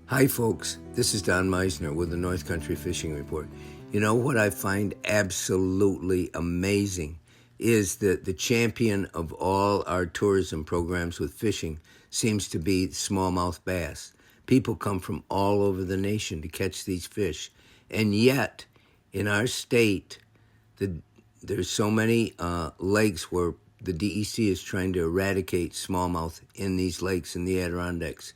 Hi folks, this is Don Meissner with the North Country Fishing Report. You know what I find absolutely amazing is that the champion of all our tourism programs with fishing seems to be smallmouth bass. People come from all over the nation to catch these fish, and yet in our state there's so many lakes where the DEC is trying to eradicate smallmouth in these lakes in the Adirondacks.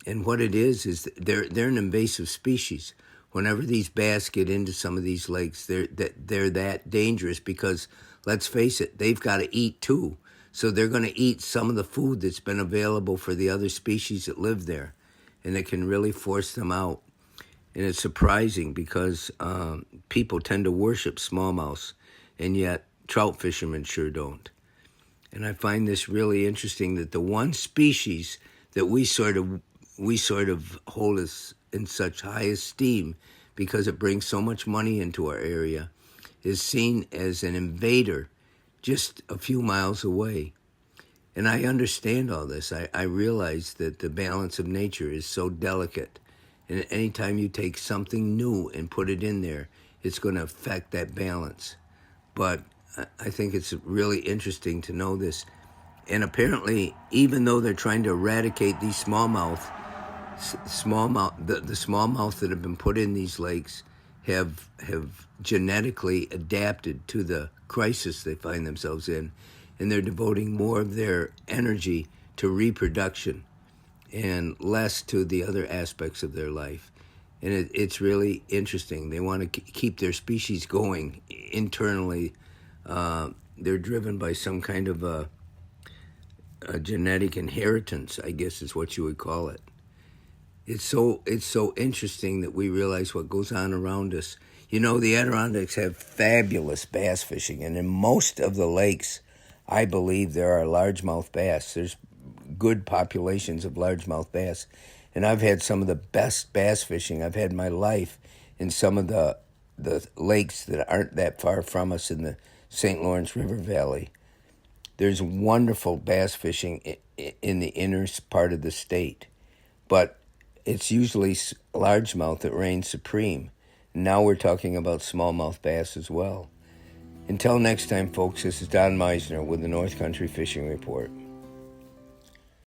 And what it is they're an invasive species. Whenever these bass get into some of these lakes, they're that dangerous because, let's face it, they've got to eat too. So they're going to eat some of the food that's been available for the other species that live there, and it can really force them out. And it's surprising because people tend to worship smallmouths, and yet trout fishermen sure don't. And I find this really interesting that the one species that we sort of hold us in such high esteem because it brings so much money into our area is seen as an invader just a few miles away. And I understand all this. I realize that the balance of nature is so delicate. And anytime you take something new and put it in there, it's going to affect that balance. But I think it's really interesting to know this. And apparently, even though they're trying to eradicate these smallmouth, the smallmouth that have been put in these lakes have genetically adapted to the crisis they find themselves in, and they're devoting more of their energy to reproduction and less to the other aspects of their life. And it's really interesting. They want to keep their species going internally. They're driven by some kind of a genetic inheritance, I guess is what you would call it. It's so interesting that we realize what goes on around us. You know, the Adirondacks have fabulous bass fishing, and in most of the lakes, I believe there are largemouth bass. There's good populations of largemouth bass, and I've had some of the best bass fishing I've had in my life in some of the lakes that aren't that far from us in the St. Lawrence River Valley. There's wonderful bass fishing in the inner part of the state, but it's usually largemouth that reigns supreme. Now we're talking about smallmouth bass as well. Until next time, folks, this is Don Meissner with the North Country Fishing Report.